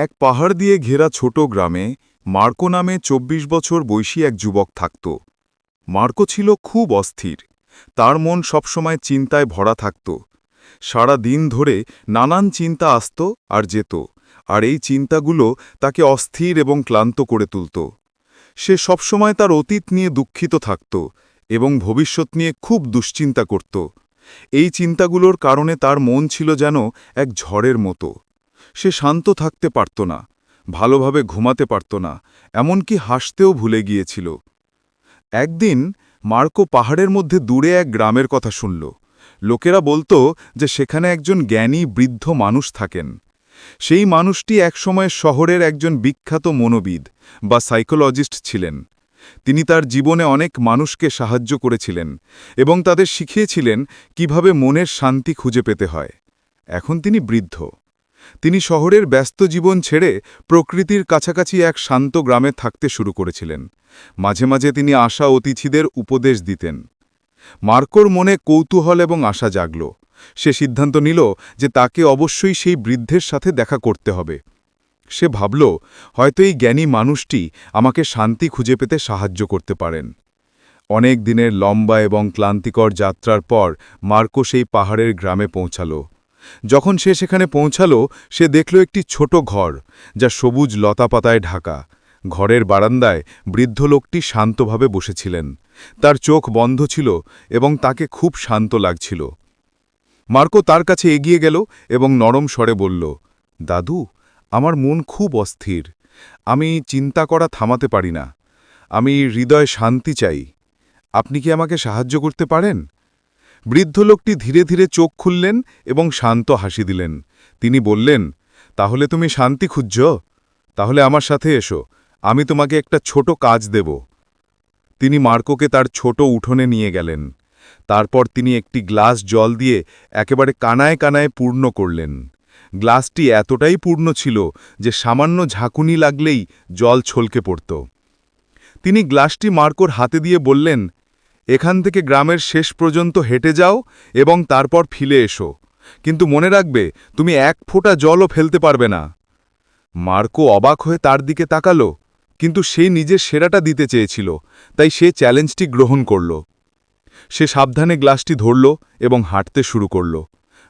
এক পাহাড় দিয়ে ঘেরা ছোট গ্রামে মার্কো নামে ২৪ বছর বয়সী এক যুবক থাকত। মার্কো ছিল খুব অস্থির। তার মন সবসময় চিন্তায় ভরা থাকত। সারা দিন ধরে নানান চিন্তা আসত আর যেত, আর এই চিন্তাগুলো তাকে অস্থির এবং ক্লান্ত করে তুলত। সে সবসময় তার অতীত নিয়ে দুঃখিত থাকত এবং ভবিষ্যৎ নিয়ে খুব দুশ্চিন্তা করত। এই চিন্তাগুলোর কারণে তার মন ছিল যেন এক ঝড়ের মতো। সে শান্ত থাকতে পারত না, ভালোভাবে ঘুমাতে পারত না, এমনকি হাসতেও ভুলে গিয়েছিল। একদিন মার্কো পাহাড়ের মধ্যে দূরে এক গ্রামের কথা শুনল। লোকেরা বলতো যে সেখানে একজন জ্ঞানী বৃদ্ধ মানুষ থাকেন। সেই মানুষটি একসময় শহরের একজন বিখ্যাত মনোবিদ বা সাইকোলজিস্ট ছিলেন। তিনি তার জীবনে অনেক মানুষকে সাহায্য করেছিলেন এবং তাদের শিখিয়েছিলেন কিভাবে মনের শান্তি খুঁজে পেতে হয়। এখন তিনি বৃদ্ধ। তিনি শহরের ব্যস্ত জীবন ছেড়ে প্রকৃতির কাছাকাছি এক শান্ত গ্রামে থাকতে শুরু করেছিলেন। মাঝে মাঝে তিনি আসা অতিথিদের উপদেশ দিতেন। মার্কোর মনে কৌতূহল এবং আশা জাগল। সে সিদ্ধান্ত নিল যে তাকে অবশ্যই সেই বৃদ্ধের সাথে দেখা করতে হবে। সে ভাবল, হয়তো এই জ্ঞানী মানুষটি আমাকে শান্তি খুঁজে পেতে সাহায্য করতে পারেন। অনেক দিনের লম্বা এবং ক্লান্তিকর যাত্রার পর মার্কো সেই পাহাড়ের গ্রামে পৌঁছাল। যখন সে সেখানে পৌঁছাল, সে দেখল একটি ছোট ঘর, যা সবুজ লতাপাতায় ঢাকা। ঘরের বারান্দায় বৃদ্ধ লোকটি শান্তভাবে বসেছিলেন। তার চোখ বন্ধ ছিল এবং তাকে খুব শান্ত লাগছিল। মার্কো তার কাছে এগিয়ে গেল এবং নরম স্বরে বলল, দাদু, আমার মন খুব অস্থির। আমি চিন্তা করা থামাতে পারি না। আমি হৃদয়ে শান্তি চাই। আপনি কি আমাকে সাহায্য করতে পারেন? বৃদ্ধ লোকটি ধীরে ধীরে চোখ খুললেন এবং শান্ত হাসি দিলেন। তিনি বললেন, তাহলে তুমি শান্তি খুঁজছ? তাহলে আমার সাথে এসো, আমি তোমাকে একটা ছোট কাজ দেব। তিনি মার্কোকে তার ছোট উঠোনে নিয়ে গেলেন। তারপর তিনি একটি গ্লাস জল দিয়ে একেবারে কানায় কানায় পূর্ণ করলেন। গ্লাসটি এতটাই পূর্ণ ছিল যে সামান্য ঝাঁকুনি লাগলেই জল ছলকে পড়ত। তিনি গ্লাসটি মার্কোর হাতে দিয়ে বললেন, এখান থেকে গ্রামের শেষ পর্যন্ত হেঁটে যাও এবং তারপর ফিরে এসো, কিন্তু মনে রাখবে তুমি এক ফোঁটা জলও ফেলতে পারবে না। মার্কো অবাক হয়ে তার দিকে তাকালো, কিন্তু সে নিজের সেরাটা দিতে চেয়েছিল, তাই সে চ্যালেঞ্জটি গ্রহণ করল। সে সাবধানে গ্লাসটি ধরল এবং হাঁটতে শুরু করল।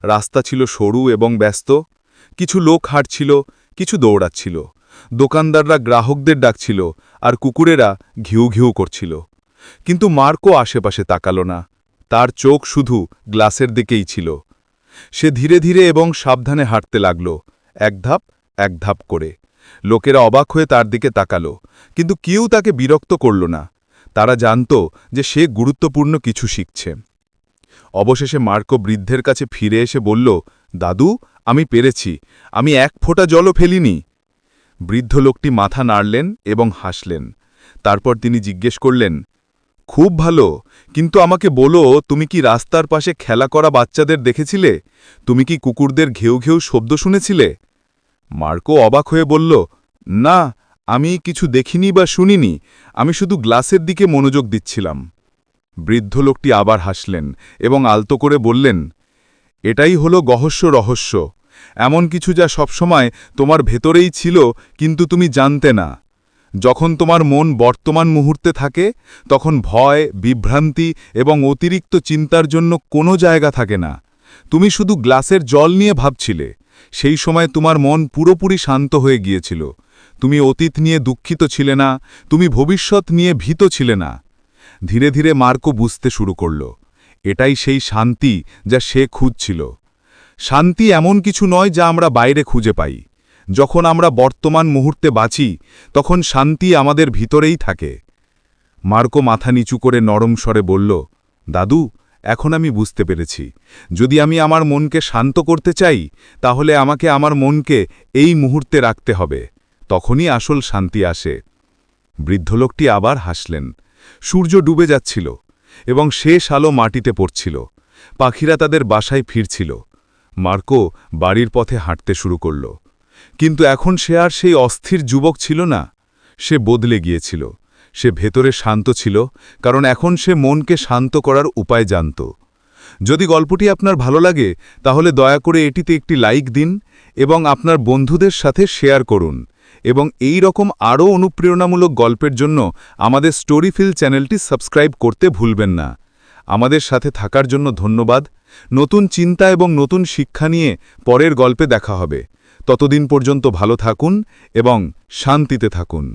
রাস্তা ছিল সরু এবং ব্যস্ত। কিছু লোক হাঁটছিল, কিছু দৌড়াচ্ছিল। দোকানদাররা গ্রাহকদের ডাকছিল আর কুকুরেরা ঘিউ ঘিউ করছিল। কিন্তু মার্কো আশেপাশে তাকাল না। তার চোখ শুধু গ্লাসের দিকেই ছিল। সে ধীরে ধীরে এবং সাবধানে হাঁটতে লাগল, এক ধাপ করে। লোকেরা অবাক হয়ে তার দিকে তাকাল, কিন্তু কেউ তাকে বিরক্ত করল না। তারা জানত যে সে গুরুত্বপূর্ণ কিছু শিখছে। অবশেষে মার্কো বৃদ্ধের কাছে ফিরে এসে বলল, দাদু, আমি পেরেছি। আমি এক ফোঁটা জলও ফেলিনি। বৃদ্ধ লোকটি মাথা নাড়লেন এবং হাসলেন। তারপর তিনি জিজ্ঞেস করলেন, খুব ভালো, কিন্তু আমাকে বলো, তুমি কি রাস্তার পাশে খেলা করা বাচ্চাদের দেখেছিলে? তুমি কি কুকুরদের ঘেউ ঘেউ শব্দ শুনেছিলে? মার্কো অবাক হয়ে বলল, না, আমি কিছু দেখিনি বা শুনিনি। আমি শুধু গ্লাসের দিকে মনোযোগ দিচ্ছিলাম। বৃদ্ধ লোকটি আবার হাসলেন এবং আলতো করে বললেন, এটাই হলো রহস্য, এমন কিছু যা সবসময় তোমার ভেতরেই ছিল কিন্তু তুমি জানতে না। যখন তোমার মন বর্তমান মুহূর্তে থাকে, তখন ভয়, বিভ্রান্তি এবং অতিরিক্ত চিন্তার জন্য কোনো জায়গা থাকে না। তুমি শুধু গ্লাসের জল নিয়ে ভাবছিলে। সেই সময় তোমার মন পুরোপুরি শান্ত হয়ে গিয়েছিল। তুমি অতীত নিয়ে দুঃখিত ছিলে না, তুমি ভবিষ্যৎ নিয়ে ভীত ছিলে না। ধীরে ধীরে মার্কো বুঝতে শুরু করল, এটাই সেই শান্তি যা সে খুঁজছিল। শান্তি এমন কিছু নয় যা আমরা বাইরে খুঁজে পাই। যখন আমরা বর্তমান মুহূর্তে বাঁচি, তখন শান্তি আমাদের ভিতরেই থাকে। মার্কো মাথা নিচু করে নরম স্বরে বলল, দাদু, এখন আমি বুঝতে পেরেছি। যদি আমি আমার মনকে শান্ত করতে চাই, তাহলে আমাকে আমার মনকে এই মুহূর্তে রাখতে হবে। তখনই আসল শান্তি আসে। বৃদ্ধ লোকটি আবার হাসলেন। সূর্য ডুবে যাচ্ছিল এবং শেষ আলো মাটিতে পড়ছিল। পাখিরা তাদের বাসায় ফিরছিল। মার্কো বাড়ির পথে হাঁটতে শুরু করল। কিন্তু এখন সে আর সেই অস্থির যুবক ছিল না। সে বদলে গিয়েছিল। সে ভেতরে শান্ত ছিল, কারণ এখন সে মনকে শান্ত করার উপায় জানত। যদি গল্পটি আপনার ভালো লাগে তাহলে দয়া করে এটিতে একটি লাইক দিন এবং আপনার বন্ধুদের সাথে শেয়ার করুন এবং এই রকম আরও অনুপ্রেরণামূলক গল্পের জন্য আমাদের স্টোরিফিল চ্যানেলটি সাবস্ক্রাইব করতে ভুলবেন না। আমাদের সাথে থাকার জন্য ধন্যবাদ। নতুন চিন্তা এবং নতুন শিক্ষা নিয়ে পরের গল্পে দেখা হবে। ততদিন পর্যন্ত ভালো থাকুন এবং শান্তিতে থাকুন।